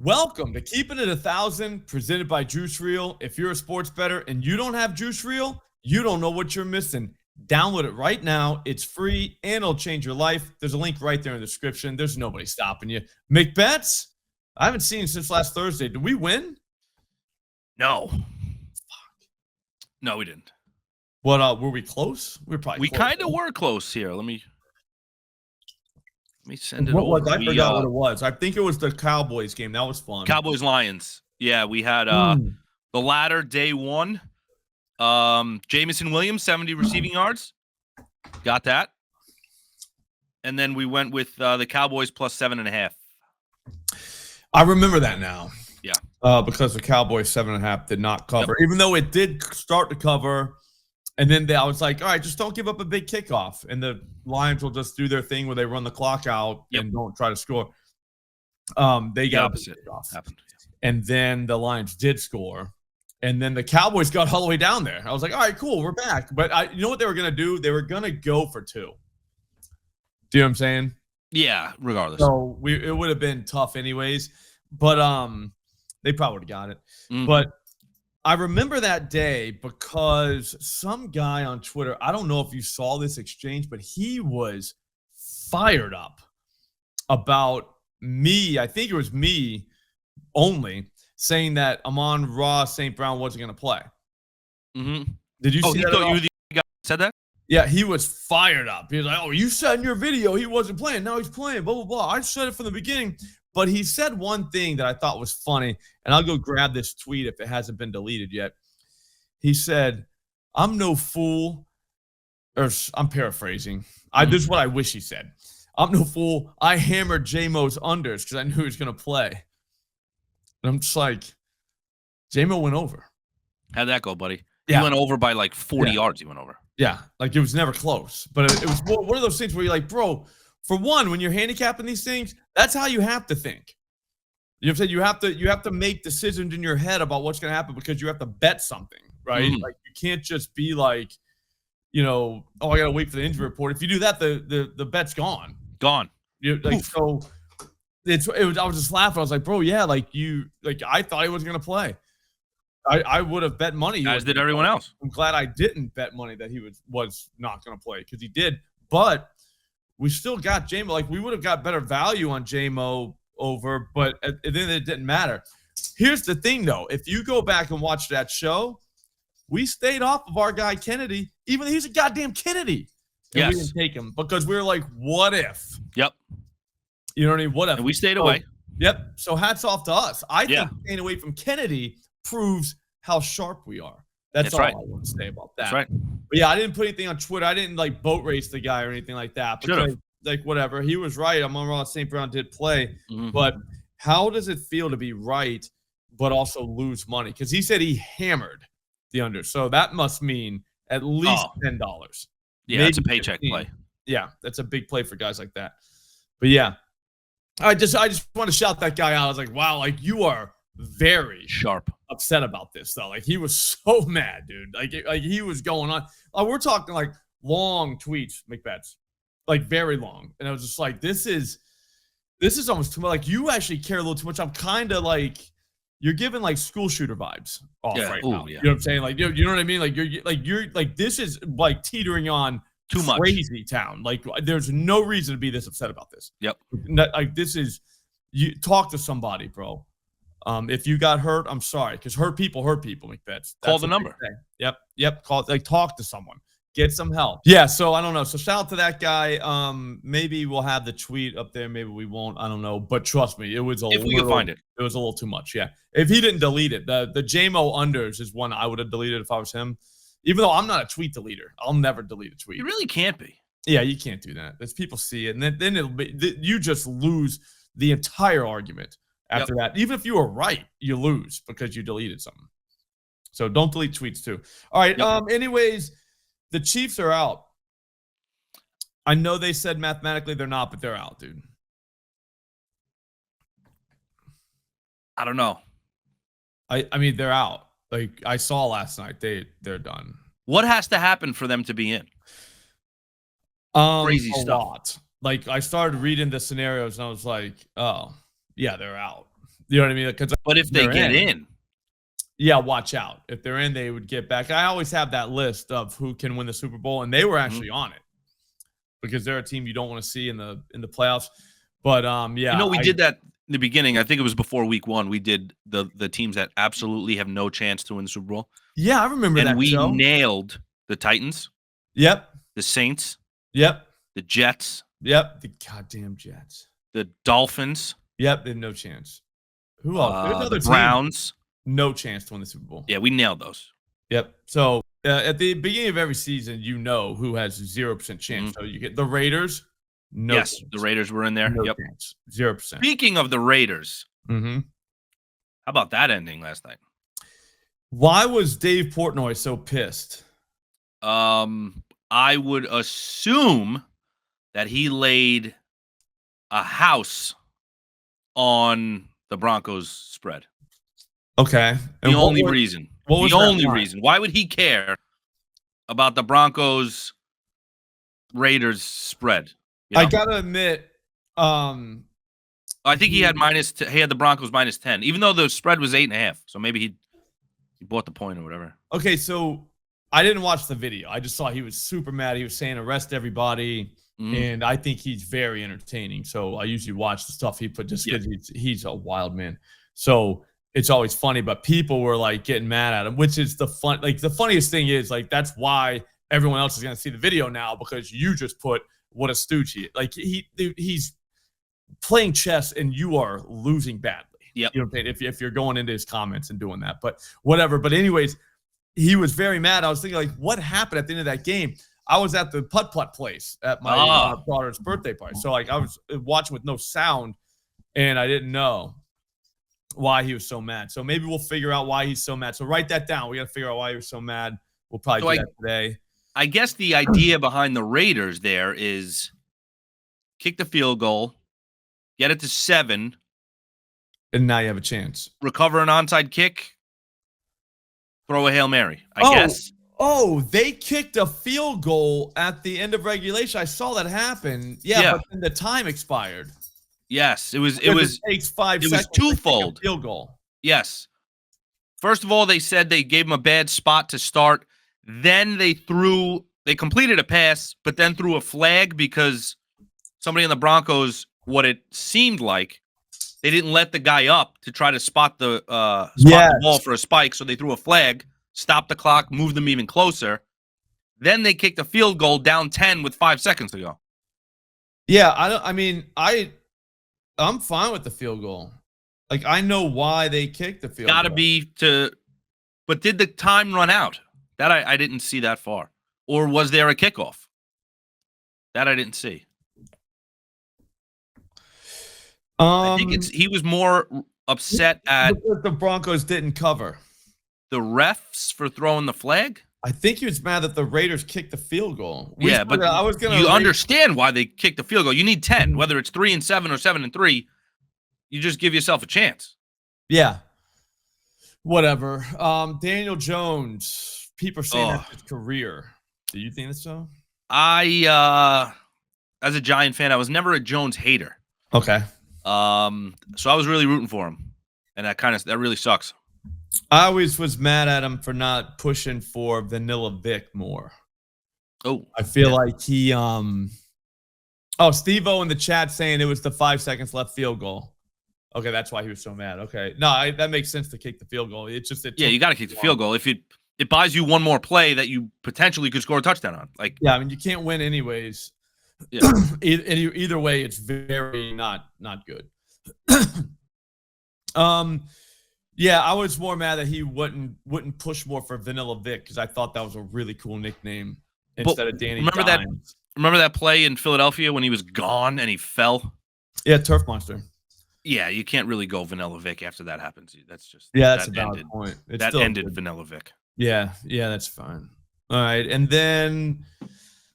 Welcome to Keeping It 1,000, presented by Juice Reel. If you're a sports bettor and you don't have Juice Reel, you don't know what you're missing. Download it right now. It's free and it'll change your life. There's a link right there in the description. There's nobody stopping you. Make bets? I haven't seen since last Thursday. Did we win? No. No, we didn't. What? Were we close? We were probably. We kind of were close here. Let me send it over. I forgot what it was. I think it was the Cowboys game. That was fun. Cowboys-Lions. Yeah, we had the latter day one. Jamison Williams, 70 receiving yards. Got that. And then we went with the Cowboys plus 7.5. I remember that now. Yeah. Because the Cowboys 7.5 did not cover, even though it did start to cover. And then I was like, all right, just don't give up a big kickoff. And the Lions will just do their thing where they run the clock out and don't try to score. They got opposite happened. And then the Lions did score. And then the Cowboys got all the way down there. I was like, all right, cool, we're back. But you know what they were going to do? They were going to go for 2. Do you know what I'm saying? Yeah, regardless. So it would have been tough anyways. But they probably would have got it. Mm-hmm. But I remember that day because some guy on Twitter, I don't know if you saw this exchange, but he was fired up about me. I think it was me only saying that Amon-Ra St. Brown wasn't going to play. Mm-hmm. Did you see that? You the guy said that? Yeah, he was fired up. He was like, oh, you said in your video he wasn't playing. Now he's playing, blah, blah, blah. I said it from the beginning. But he said one thing that I thought was funny, and I'll go grab this tweet if it hasn't been deleted yet. He said, I'm no fool, or I'm paraphrasing. This is what I wish he said. I'm no fool. I hammered J-Mo's unders because I knew he was going to play. And I'm just like, J-Mo went over. How'd that go, buddy? Yeah. He went over by like 40 yards. He went over. Yeah, like it was never close. But it was one of those things where you're like, bro, for one, when you're handicapping these things, that's how you have to think. You know what I'm saying? You have to make decisions in your head about what's going to happen because you have to bet something, right? Like you can't just be like, oh, I got to wait for the injury report. If you do that, the bet's gone. Gone. So I was just laughing. I was like, bro, yeah, I thought he wasn't going to play. I would have bet money. As did everyone else. I'm glad I didn't bet money that he was not going to play because he did. But we still got J-Mo. Like, we would have got better value on J-Mo over, but then it didn't matter. Here's the thing, though. If you go back and watch that show, we stayed off of our guy Kennedy, even though he's a goddamn Kennedy. And we didn't take him because we were like, what if? Yep. You know what I mean? What if? And we stayed away. Yep. So hats off to us. I think staying away from Kennedy proves how sharp we are. That's all right. I want to say about that. That's right. But yeah, I didn't put anything on Twitter. I didn't boat race the guy or anything like that. Should've. Whatever. He was right. Amon-Ra St. Brown did play. Mm-hmm. But how does it feel to be right but also lose money? Because he said he hammered the under. So that must mean at least $10. Yeah, it's a paycheck 15. play. Yeah, that's a big play for guys like that. But yeah, I just want to shout that guy out. I was like, wow, you are very sharp, upset about this though. He was so mad, dude. Like he was going on. We're talking long tweets, McBets, very long. And I was just like, this is almost too much. You actually care a little too much. I'm kind of you're giving school shooter vibes off right now. Yeah. You know what I'm saying? You know what I mean? You're this is teetering on too much crazy town. There's no reason to be this upset about this. Yep. This is, you talk to somebody, bro. If you got hurt, I'm sorry, because hurt people, McBets. Call the number. Yep. Call, talk to someone. Get some help. Yeah, so I don't know. So shout out to that guy. Maybe we'll have the tweet up there. Maybe we won't. I don't know. But trust me, it was if we can find it. It was a little too much. Yeah. If he didn't delete it, the J-Mo unders is one I would have deleted if I was him. Even though I'm not a tweet deleter, I'll never delete a tweet. You really can't be. Yeah, you can't do that. As people see it, and then it'll be, you just lose the entire argument after that. Even if you were right, you lose because you deleted something. So don't delete tweets too. All right. Anyways, the Chiefs are out. I know they said mathematically they're not, but they're out, dude. I don't know. I mean, they're out. I saw last night, they're done. What has to happen for them to be in? Crazy stuff. Lot. I started reading the scenarios and I was like, oh, yeah, they're out. You know what I mean? But if they get in, yeah, watch out. If they're in, they would get back. I always have that list of who can win the Super Bowl, and they were actually on it because they're a team you don't want to see in the playoffs. But yeah, we did that in the beginning. I think it was before week 1. We did the teams that absolutely have no chance to win the Super Bowl. Yeah, I remember that. And we nailed the Titans. Yep. The Saints. Yep. The Jets. Yep. The goddamn Jets. The Dolphins. Yep. They have no chance. Who else? There's another the Browns. No chance to win the Super Bowl. Yeah, we nailed those. Yep. So at the beginning of every season, you know who has 0% chance. So you get the Raiders. No yes, chance. The Raiders were in there. No yep. chance. 0%. Speaking of the Raiders, how about that ending last night? Why was Dave Portnoy so pissed? I would assume that he laid a house on the Broncos spread. Okay. The only reason. The only reason. Why would he care about the Broncos Raiders spread? You know? I gotta admit, I think he had he had the Broncos -10, even though the spread was 8.5. So maybe he bought the point or whatever. Okay, so I didn't watch the video. I just saw he was super mad. He was saying arrest everybody, and I think he's very entertaining. So I usually watch the stuff he put just because he's a wild man. So it's always funny, but people were like getting mad at him, which is the funniest thing is like that's why everyone else is gonna see the video now because you just put what a stooge he is. Like he's playing chess and you are losing badly. Yep. You know what I'm saying? If you're going into his comments and doing that, but whatever. But anyways, he was very mad. I was thinking like, what happened at the end of that game? I was at the putt-putt place at my daughter's birthday party. So like I was watching with no sound and I didn't know why he was so mad. So maybe we'll figure out why he's so mad. So write that down. We got to figure out why he was so mad. We'll probably do that today. I guess the idea behind the Raiders there is kick the field goal, get it to 7. And now you have a chance. Recover an onside kick, throw a Hail Mary, I guess. Oh, they kicked a field goal at the end of regulation. I saw that happen. Yeah. But then the time expired. Yes, it takes 5 seconds. It was twofold. Field goal. Yes. First of all, they said they gave him a bad spot to start. Then they completed a pass, but then threw a flag because somebody in the Broncos, what it seemed like, they didn't let the guy up to try to spot the ball for a spike. So they threw a flag, stopped the clock, moved them even closer. Then they kicked a field goal down 10 with 5 seconds to go. Yeah, I'm fine with the field goal. Like I know why they kicked the field goal. Gotta be but did the time run out? That I didn't see that far. Or was there a kickoff? That I didn't see. I think he was more upset at the Broncos didn't cover. The refs for throwing the flag? I think he was mad that the Raiders kicked the field goal. But I was gonna. You understand why they kicked the field goal. You need 10, whether it's 3-7 or 7-3. You just give yourself a chance. Yeah. Whatever. Daniel Jones. People are saying that's his career. Do you think that's so? As a Giant fan, I was never a Jones hater. Okay. So I was really rooting for him, and that really sucks. I always was mad at him for not pushing for Vanilla Vic more. Oh, I feel like he Steve-O in the chat saying it was the 5 seconds left field goal. Okay, that's why he was so mad. Okay, no, that makes sense to kick the field goal. It's just you got to kick the field goal. If it buys you one more play that you potentially could score a touchdown on. Like I mean, you can't win anyways. Yeah. Either way, it's very not good. Yeah, I was more mad that he wouldn't push more for Vanilla Vic because I thought that was a really cool nickname instead of Danny. Remember that play in Philadelphia when he was gone and he fell? Yeah, Turf Monster. Yeah, you can't really go Vanilla Vic after that happens. That's just that's a valid point. That ended Vanilla Vic. Yeah, that's fine. All right, and then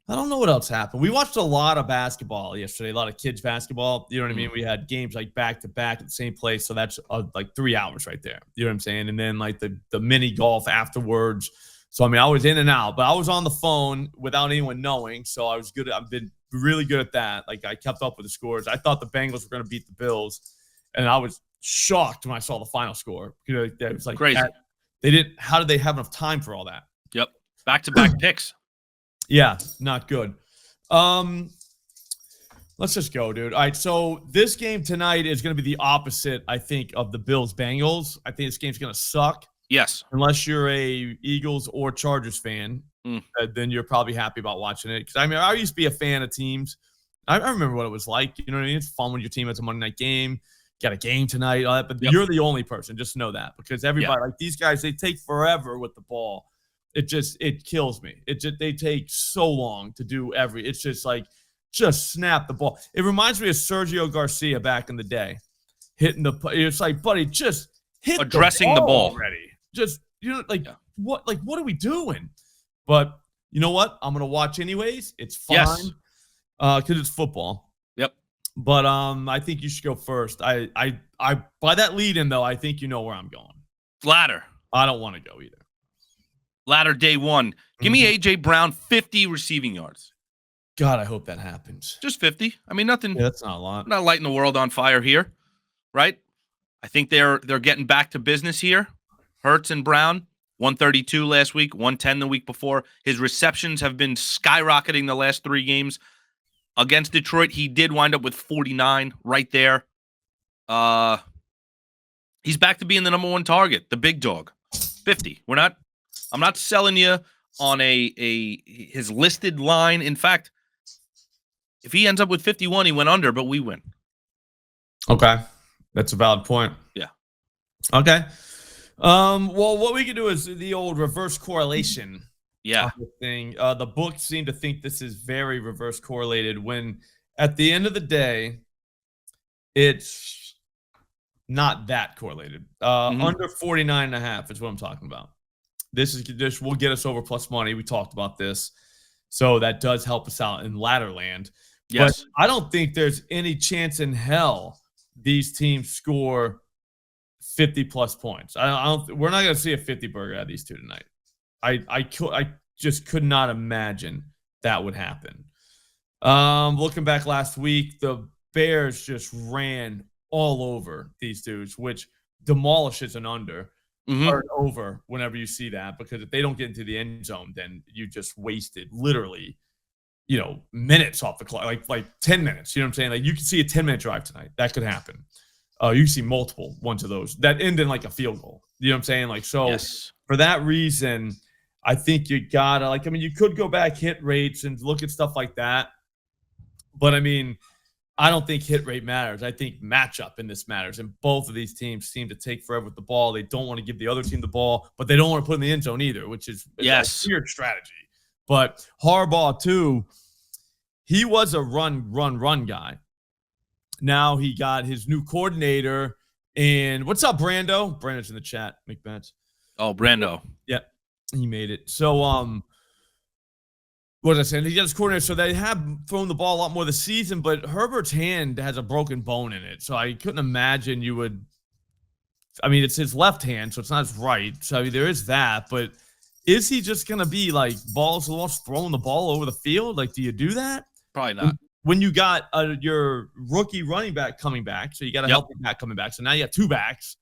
I don't know what else happened. We watched a lot of basketball yesterday, a lot of kids basketball. You know what I mean? We had games like back to back at the same place. So that's like 3 hours right there. You know what I'm saying? And then like the mini golf afterwards. So, I mean, I was in and out, but I was on the phone without anyone knowing. So I was good. I've been really good at that. Like I kept up with the scores. I thought the Bengals were going to beat the Bills. And I was shocked when I saw the final score. It was like crazy. How did they have enough time for all that? Yep. Back-to-back picks. Yeah, not good. Let's just go, dude. All right, so this game tonight is going to be the opposite, I think, of the Bills-Bengals. I think this game's going to suck. Yes. Unless you're a Eagles or Chargers fan, then you're probably happy about watching it. Because, I mean, I used to be a fan of teams. I remember what it was like. You know what I mean? It's fun when your team has a Monday night game. Got a game tonight, all that, but you're the only person. Just know that. Because everybody, like these guys, they take forever with the ball. It kills me. They take so long to do it's just like, just snap the ball. It reminds me of Sergio Garcia back in the day, hitting it's like, buddy, just hit addressing the ball already. Just what are we doing? But you know what? I'm gonna watch anyways. It's fine, because it's football. Yep. But I think you should go first. I by that lead in though, I think you know where I'm going. Ladder. I don't want to go either. Ladder day 1. Give me AJ Brown 50 receiving yards. God, I hope that happens. Just 50. I mean, nothing. Yeah, that's not a lot. Not lighting the world on fire here, right? I think they're getting back to business here. Hurts and Brown, 132 last week, 110 the week before. His receptions have been skyrocketing the last 3 games. Against Detroit, he did wind up with 49 right there. He's back to being the number 1 target, the big dog. 50. I'm not selling you on his listed line. In fact, if he ends up with 51, he went under, but we win. Okay. That's a valid point. Yeah. Okay. Well, what we can do is the old reverse correlation thing. The books seem to think this is very reverse correlated when at the end of the day, it's not that correlated. Under 49.5 is what I'm talking about. This will get us over plus money. We talked about this. So that does help us out in ladder land. Yes. But I don't think there's any chance in hell these teams score 50 plus points. We're not going to see a 50 burger out of these two tonight. I just could not imagine that would happen. Looking back last week, the Bears just ran all over these dudes, which demolishes an under. Or over whenever you see that, because if they don't get into the end zone, then you just wasted literally, minutes off the clock, like 10 minutes. You know what I'm saying? Like you can see a 10-minute drive tonight. That could happen. You can see multiple ones of those that end in like a field goal. You know what I'm saying? Like, so for that reason, I think you gotta you could go back hit rates and look at stuff like that. But I mean, I don't think hit rate matters. I think matchup in this matters. And both of these teams seem to take forever with the ball. They don't want to give the other team the ball, but they don't want to put in the end zone either, which is a weird strategy. But Harbaugh, too, he was a run guy. Now he got his new coordinator. And what's up, Brando? Brando's in the chat. Make bets. Oh, Brando. Yeah, he made it. So, what was I saying? He got his coordinator, so they have thrown the ball a lot more this season, but Herbert's hand has a broken bone in it. So I couldn't imagine you would. I mean, it's his left hand, so it's not his right. So I mean, there is that. But is he just going to be like balls lost, throwing the ball over the field? Like, do you do that? Probably not. When you got your rookie running back coming back, so you got a healthy back coming back. So now you have 2 backs.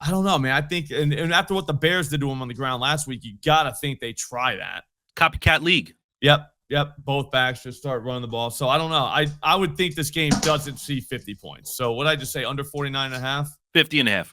I don't know, man. I think, and after what the Bears did to him on the ground last week, you got to think they try that. Copycat league. Yep. Both backs just start running the ball. So I don't know. I would think this game doesn't see 50 points. So what did I just say? Under 49.5? 50.5.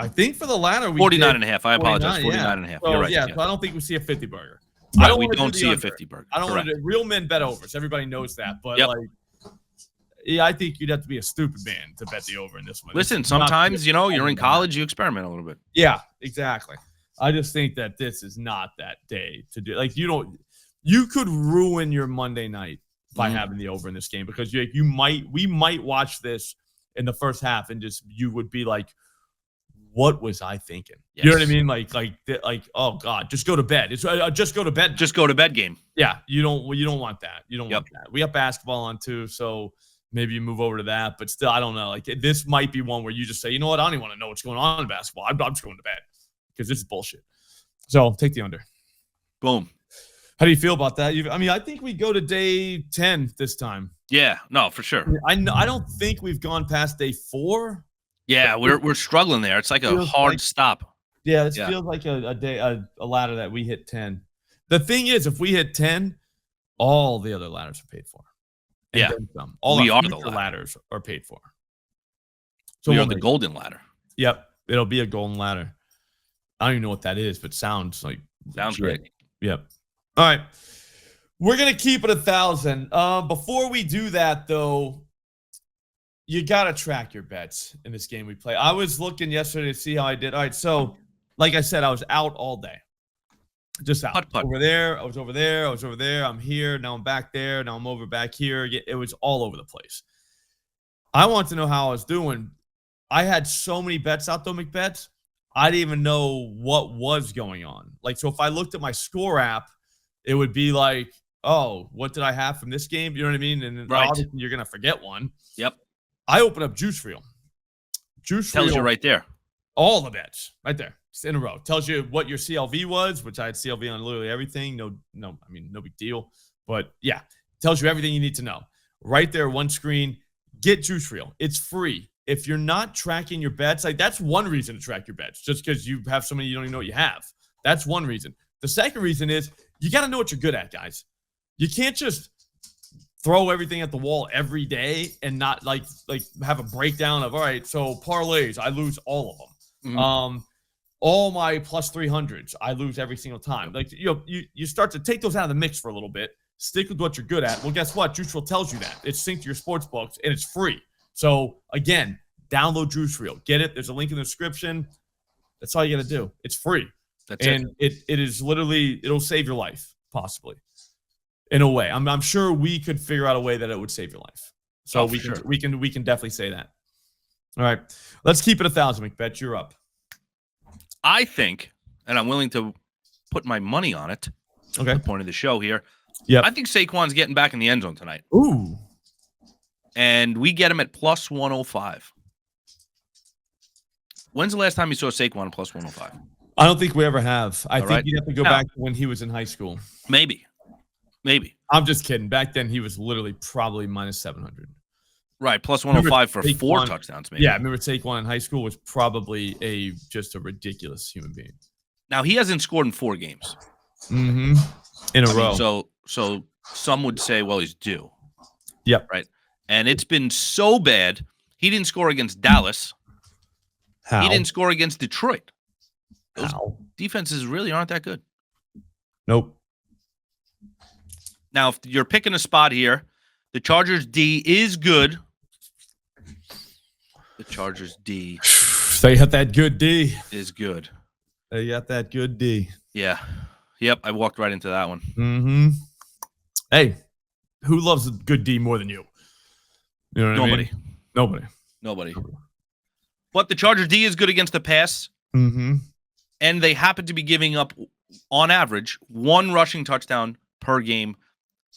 I think for the latter, we 49.5. I apologize. 49.5. So, you're right. So I don't think we see a 50 burger. Right, we don't see a 50 burger. I don't want to do real men bet overs. Everybody knows that. But I think you'd have to be a stupid man to bet the over in this one. Listen, sometimes, you're in college, you experiment a little bit. Yeah, exactly. I just think that this is not that day to do. Like, you could ruin your Monday night by having the over in this game, because we might watch this in the first half and you would be like, what was I thinking? Yes. You know what I mean? Like, oh God, just go to bed. It's just go to bed. Just go to bed game. Yeah. You don't want that. You don't want that. We got basketball on too. So maybe you move over to that, but still, I don't know. Like, this might be one where you just say, you know what? I don't even want to know what's going on in basketball. I'm just going to bed because this is bullshit. So take the under. Boom. How do you feel about that? I think we go to day 10 this time. Yeah, no, for sure. I don't think we've gone past day 4. Yeah, we're struggling there. It's like a hard stop. Yeah, this feels like a ladder that we hit 10. The thing is, if we hit 10, all the other ladders are paid for. And Yeah. then some. All We our are the future ladder. ladders are paid for. So We we'll are the make it. golden ladder. Yep. It'll be a golden ladder. I don't even know what that is, but sounds like Sounds great. Yep. All right. We're going to keep it 1,000. Before we do that, though, you got to track your bets in this game we play. I was looking yesterday to see how I did. All right. So, like I said, I was out all day. Just out. Putt. Over there. I was over there. I was over there. I'm here. Now I'm back there. Now I'm over back here. It was all over the place. I want to know how I was doing. I had so many bets out, though, McBets. I didn't even know what was going on. Like, so if I looked at my score app, it would be like, oh, what did I have from this game? You know what I mean? And obviously you're going to forget one. Yep. I open up Juice Reel. Juice Tells Reel, you right there. all the bets right there. It's in a row. Tells you what your CLV was, which I had CLV on literally everything. No, no big deal. But yeah, tells you everything you need to know. Right there, one screen. Get Juice Reel. It's free. If you're not tracking your bets, like that's one reason to track your bets, just because you have so many you don't even know what you have. That's one reason. The second reason is you got to know what you're good at, guys. You can't just throw everything at the wall every day and not like have a breakdown of, all right, so parlays, I lose all of them. Mm-hmm. All my plus 300s, I lose every single time. Like, you start to take those out of the mix for a little bit, stick with what you're good at. Well, guess what? Juice Reel tells you that. It's synced to your sports books and it's free. So again, download Juice Reel. Get it. There's a link in the description. That's all you got to do. It's free. That's it is literally, it'll save your life, possibly. In a way. I'm sure we could figure out a way that it would save your life. So we can definitely say that. All right. Let's keep it 1,000, McBet. You're up. I think, and I'm willing to put my money on it. Okay. The point of the show here. Yeah. I think Saquon's getting back in the end zone tonight. Ooh. And we get him at plus 105. When's the last time you saw Saquon plus 105? I don't think we ever have. I think you'd have to go No. back to when he was in high school. Maybe. I'm just kidding. Back then, he was literally probably minus 700. Right, plus 105 for 4 touchdowns, maybe. Yeah, I remember Saquon in high school was probably just a ridiculous human being. Now, he hasn't scored in 4 games. Mm-hmm. In a row. So some would say, well, he's due. Yep. Right. And it's been so bad. He didn't score against Dallas. How? He didn't score against Detroit. Those How? defenses really aren't that good. Nope. Now, if you're picking a spot here, the Chargers D is good. The Chargers D. They got that good D. Is good. They got that good D. Yeah. Yep. I walked right into that one. Mm-hmm. Hey, who loves a good D more than you? You know what I mean? Nobody. But the Chargers D is good against the pass. Mm-hmm. And they happen to be giving up, on average, 1 rushing touchdown per game.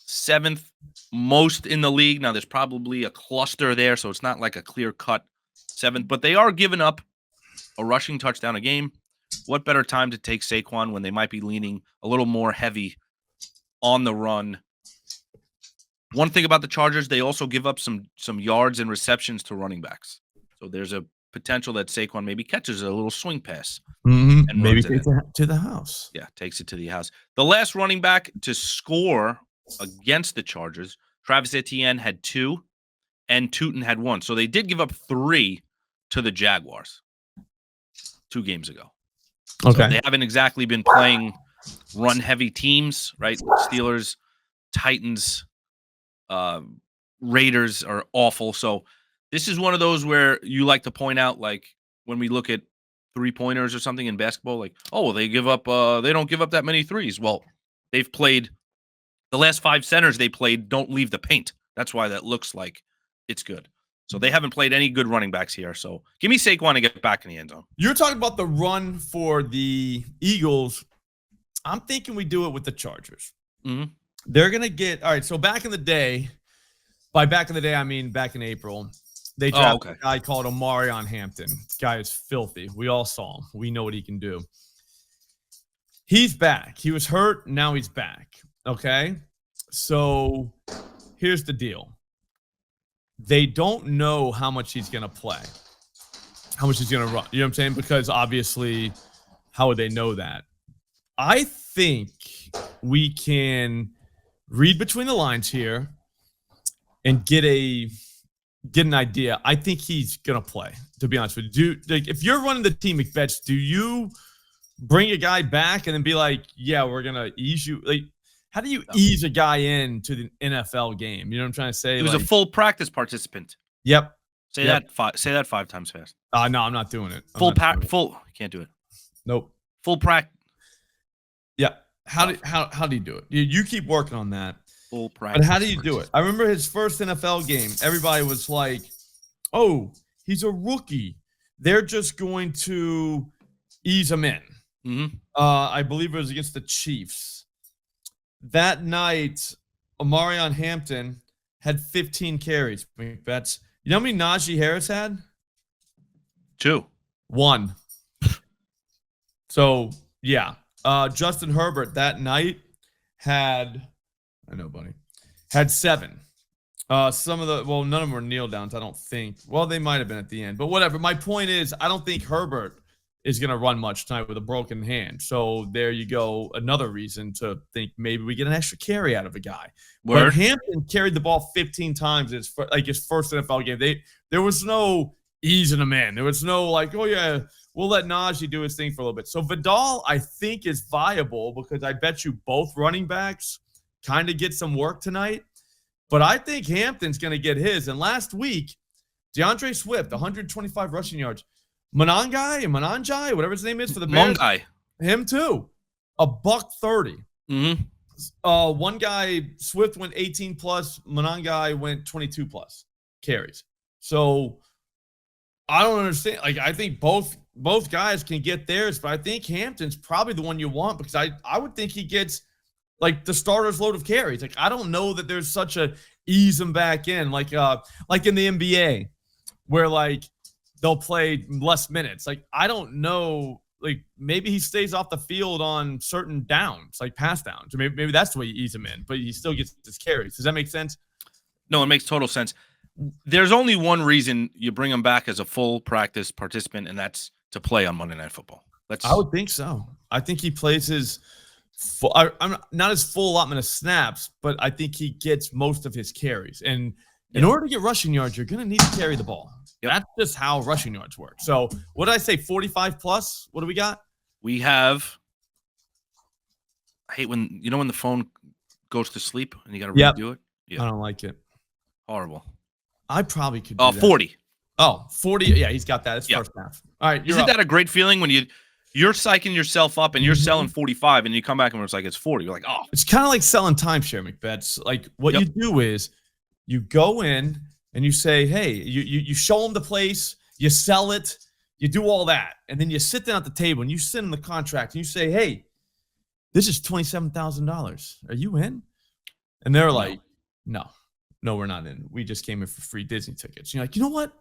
7th most in the league. Now, there's probably a cluster there, so it's not like a clear-cut 7th. But they are giving up a rushing touchdown a game. What better time to take Saquon when they might be leaning a little more heavy on the run? One thing about the Chargers, they also give up some yards and receptions to running backs. So there's a potential that Saquon maybe catches a little swing pass. Mm-hmm. And maybe takes it to the house. Yeah, takes it to the house. The last running back to score against the Chargers, Travis Etienne had 2, and Tootin had 1. So they did give up 3 to the Jaguars 2 games ago. Okay. So they haven't exactly been playing run-heavy teams, right? Steelers, Titans, Raiders are awful. So this is one of those where you like to point out, like when we look at 3-pointers or something in basketball, like, oh, they don't give up that many threes. Well, they've played the last 5 centers they played don't leave the paint. That's why that looks like it's good. So they haven't played any good running backs here. So give me Saquon to get back in the end zone. You're talking about the run for the Eagles. I'm thinking we do it with the Chargers. Mm-hmm. They're going to get – all right, so back in the day – by back in the day, I mean back in April – they drafted a guy called Omarion Hampton. This guy is filthy. We all saw him. We know what he can do. He's back. He was hurt. Now he's back. Okay? So here's the deal. They don't know how much he's going to play. how much he's going to run. You know what I'm saying? Because obviously, how would they know that? I think we can read between the lines here and get an idea. I think he's going to play, to be honest with you. If you're running the team, McBetts, do you bring a guy back and then be like, yeah, we're going to ease you? Like, how do you ease a guy into the NFL game? You know what I'm trying to say? He was a full practice participant. Yep. Say that 5 times fast. No, I'm not doing it. Full. You can't do it. Nope. Full practice. Yeah. How do you do it? You keep working on that. Full practice. But how do you do it? I remember his first NFL game. Everybody was like, "Oh, he's a rookie. They're just going to ease him in." Mm-hmm. I believe it was against the Chiefs. That night, Omarion Hampton had 15 carries. McBetts. You know how many Najee Harris had? 2. 1. So yeah, Justin Herbert that night had. I know, buddy. Had 7. None of them were kneel downs, I don't think. Well, they might have been at the end, but whatever. My point is, I don't think Herbert is going to run much tonight with a broken hand. So there you go. Another reason to think maybe we get an extra carry out of a guy. Word. But Hampton carried the ball 15 times in his first NFL game. There was no easing him in. There was no like, oh yeah, we'll let Najee do his thing for a little bit. So Vidal, I think, is viable because I bet you both running backs kind of get some work tonight. But I think Hampton's going to get his. And last week, DeAndre Swift, 125 rushing yards. Mananjai, whatever his name is for the Bears. Mongai. Him too. $130. Mm-hmm. One guy, Swift went 18 plus. Mananjai went 22 plus carries. So I don't understand. Like, I think both guys can get theirs, but I think Hampton's probably the one you want because I would think he gets like the starter's load of carries. Like, I don't know that there's such a ease him back in like in the NBA where like they'll play less minutes. Like, I don't know. Like, maybe he stays off the field on certain downs, like pass downs. Or maybe that's the way you ease him in, but he still gets his carries. Does that make sense? No, it makes total sense. There's only one reason you bring him back as a full practice participant, and that's to play on Monday Night Football. I would think so. I think he plays his full, I'm not his full allotment of snaps, but I think he gets most of his carries. And in order to get rushing yards, you're going to need to carry the ball. Yep. That's just how rushing yards work. So what did I say? 45 plus? What do we got? We have. I hate when the phone goes to sleep and you got to redo it. Yeah. I don't like it. Horrible. I probably could do that. 40. Oh, 40. Yeah, he's got that. It's first half. All right. Isn't that a great feeling when you're psyching yourself up and you're selling 45 and you come back and it's like it's 40. You're like, oh. It's kind of like selling timeshare, McBetts. Like what you do is you go in and you say, hey, you show them the place, you sell it, you do all that. And then you sit down at the table and you send them the contract and you say, hey, this is $27,000. Are you in? And they're like, no, we're not in. We just came in for free Disney tickets. And you're like, you know what?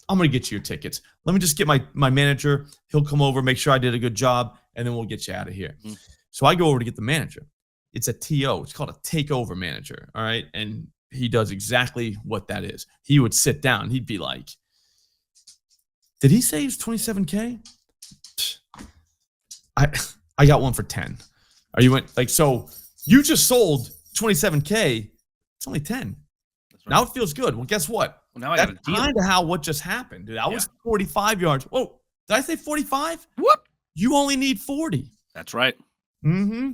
I'm going to get you your tickets. Let me just get my manager. He'll come over, make sure I did a good job, and then we'll get you out of here. Mm-hmm. So I go over to get the manager. It's a TO. It's called a takeover manager. All right. And he does exactly what that is. He would sit down. He'd be like, did he say he's $27K? I got one for 10. Are you in? Like, so you just sold $27K. It's only 10. That's right. Now it feels good. Well, guess what? Well, now I got a deal. Kind of what just happened, dude. I was 45 yards. Whoa, did I say 45? Whoop. You only need 40. That's right. Mm-hmm.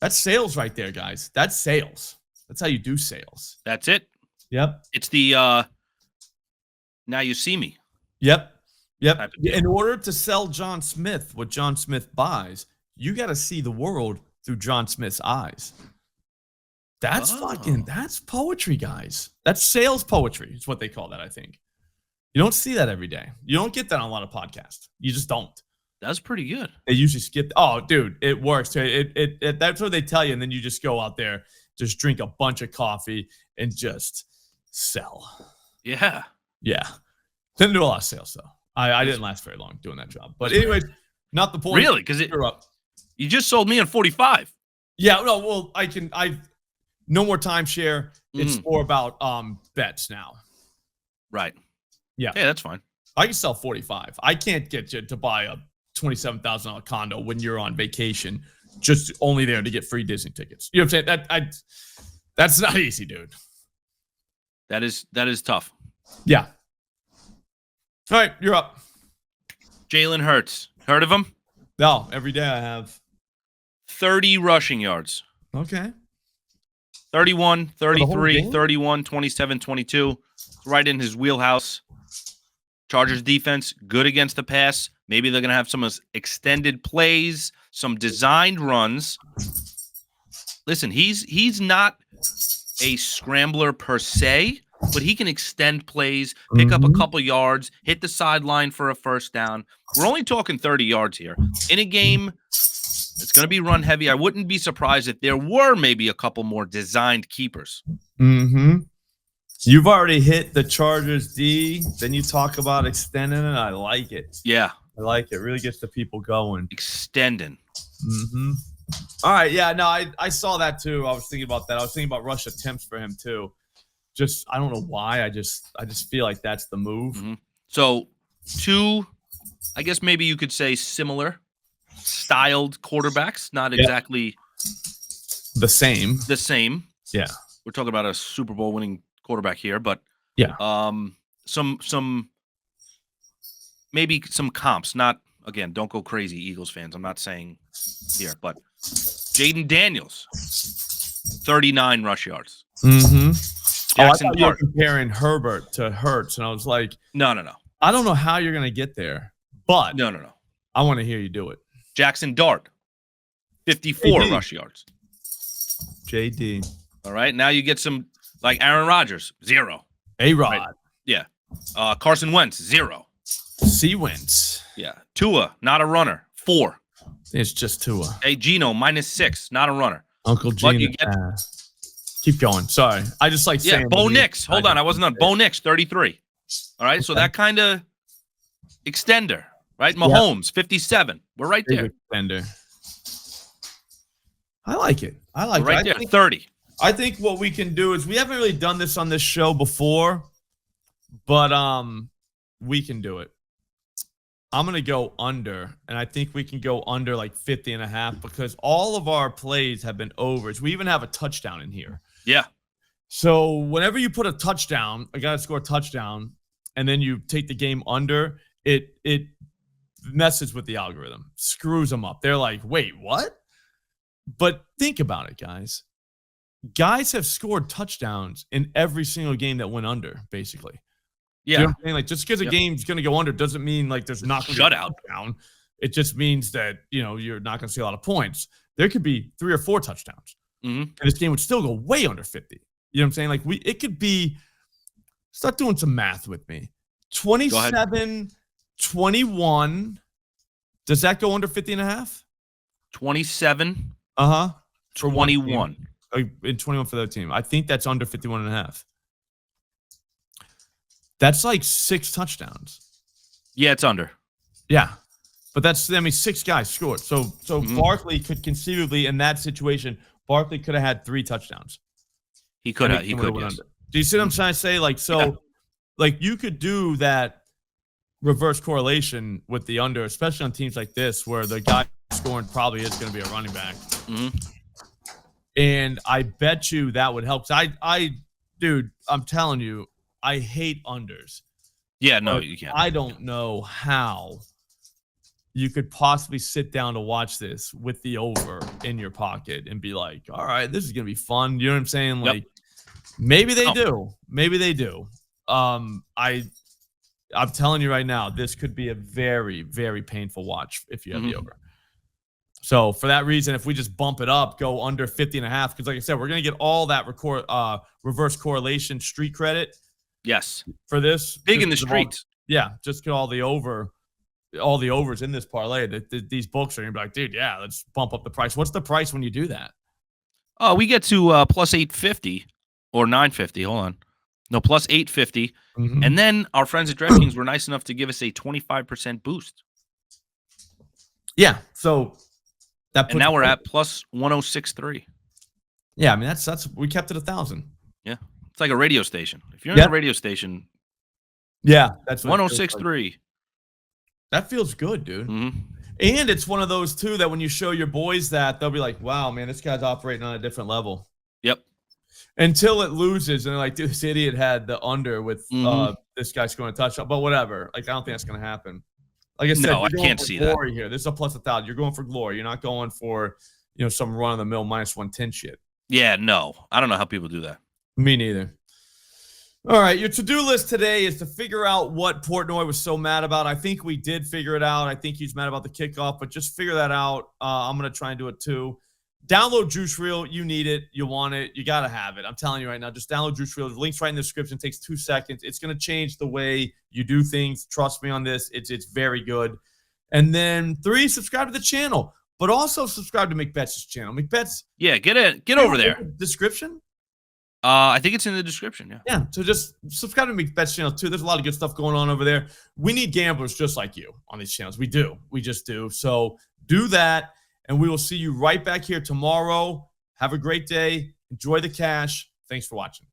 That's sales right there, guys. That's sales. That's how you do sales. That's it. Yep. It's the now you see me. Yep. In order to sell John Smith what John Smith buys, you got to see the world through John Smith's eyes. That's that's poetry, guys. That's sales poetry. It's what they call that, I think. You don't see that every day. You don't get that on a lot of podcasts. You just don't. That's pretty good. They usually skip. Oh, dude, it works. That's what they tell you, and then you just go out there, just drink a bunch of coffee, and just sell. Yeah. Didn't do a lot of sales though. I didn't last very long doing that job. But anyway, not the point. Really? Because you just sold me on 45. Yeah. No. Well, I no more timeshare. It's more about bets now. Right. Yeah. Hey, that's fine. I can sell 45. I can't get you to buy a $27,000 condo when you're on vacation, just only there to get free Disney tickets. You know what I'm saying? That's not easy, dude. That is tough. Yeah. All right, you're up. Jalen Hurts. Heard of him? No, every day I have 30 rushing yards. Okay. 31, 33, 31, 27, 22. Right in his wheelhouse. Chargers defense, good against the pass. Maybe they're going to have some extended plays, some designed runs. Listen, he's not a scrambler per se, but he can extend plays, pick up a couple yards, hit the sideline for a first down. We're only talking 30 yards here. In a game, it's going to be run heavy. I wouldn't be surprised if there were maybe a couple more designed keepers. You've already hit the Chargers D. Then you talk about extending it. I like it. Yeah. I like it. Really gets the people going. Extending. All right. Yeah, no, I saw that too. I was thinking about that. I was thinking about rush attempts for him too. Just, I don't know why. I just feel like that's the move. So, two, I guess maybe you could say similar styled quarterbacks, not exactly the same. Yeah. We're talking about a Super Bowl winning quarterback here, but yeah. Some maybe some comps, not again, don't go crazy, Eagles fans. I'm not saying here, but Jaden Daniels, 39 rush yards. I thought you were comparing Herbert to Hurts, and I was like, no. I don't know how you're gonna get there, but no. I want to hear you do it. Jackson Dart, 54 rush yards. JD. All right, now you get some like Aaron Rodgers, 0. A-Rod. Right? Yeah. Carson Wentz, 0. C-Wentz. Yeah. Tua, not a runner, 4. It's just Tua. Hey, Gino, -6, not a runner. Uncle Gino. Keep going. Sorry. I just like saying. Bo Nix. Hold on. I wasn't on. Bo Nix, 33. All right. Okay. So that kind of extender, right? Mahomes, 57. We're right there. Extender. I like it. I like it. Right there, 30. I think what we can do is we haven't really done this on this show before, but we can do it. I'm going to go under, and I think we can go under like 50.5 because all of our plays have been overs. We even have a touchdown in here. Yeah. So whenever you put a touchdown, a guy to score a touchdown, and then you take the game under, it messes with the algorithm, screws them up. They're like, wait, what? But think about it, guys. Guys have scored touchdowns in every single game that went under, basically. Yeah. You know what I'm saying? Like, just because a game's going to go under doesn't mean like there's not going to be a touchdown. It just means that, you're not going to see a lot of points. There could be 3 or 4 touchdowns. And this game would still go way under 50. You know what I'm saying? Like, it could be, start doing some math with me. 27, 21. Does that go under 50.5? 27. 21. In 21 for that team. I think that's under 51.5. That's like 6 touchdowns. Yeah, it's under. Yeah. But that's, 6 guys scored. So Barkley could conceivably, in that situation, Barkley could have had 3 touchdowns. He could have. Yes. Do you see what I'm trying to say? Like, like you could do that reverse correlation with the under, especially on teams like this where the guy scoring probably is going to be a running back. And I bet you that would help. Dude, I'm telling you, I hate unders. Yeah, no, you can't. I don't know how you could possibly sit down to watch this with the over in your pocket and be like, all right, this is going to be fun. You know what I'm saying? Like, maybe they do. Maybe they do. I'm telling you right now, this could be a very, very painful watch if you have the over. So for that reason, if we just bump it up, go under 50.5, because like I said, we're going to get all that reverse correlation street credit. Yes. For this. Big in the streets. Just get all the overs in this parlay. These books are going to be like, dude, yeah, let's bump up the price. What's the price when you do that? Oh, we get to plus 850 or 950. Hold on. No, plus 850. And then our friends at DraftKings were nice enough to give us a 25% boost. Yeah. So and now we're at plus 106.3. Yeah, I mean that's we kept it 1,000. Yeah. It's like a radio station. If you're in a radio station, Yeah, that's what it feels like. 106.3. That feels good, dude. Mhm. And it's one of those too that when you show your boys that, they'll be like, "Wow, man, this guy's operating on a different level." Yep. Until it loses, and they're like, "Dude, this idiot had the under with Mhm. this guy scoring a touchdown." But whatever. Like, I don't think that's gonna happen. Like I said, No, I you're going can't for see that. glory here. This is a plus 1,000. You're going for glory. You're not going for, some run of the mill minus 110 shit. Yeah, no. I don't know how people do that. Me neither. All right, your to-do list today is to figure out what Portnoy was so mad about. I think we did figure it out. I think he's mad about the kickoff, but just figure that out. I'm going to try and do it too. Download Juice Reel. You need it. You want it. You got to have it. I'm telling you right now, just download Juice Reel. The link's right in the description. It takes 2 seconds. It's going to change the way you do things. Trust me on this. It's very good. And then 3, subscribe to the channel, but also subscribe to McBetts' channel. McBetts. Yeah, get over there. Description? I think it's in the description, yeah. Yeah, so just subscribe to McBetts' channel too. There's a lot of good stuff going on over there. We need gamblers just like you on these channels. We do. We just do. So do that, and we will see you right back here tomorrow. Have a great day. Enjoy the cash. Thanks for watching.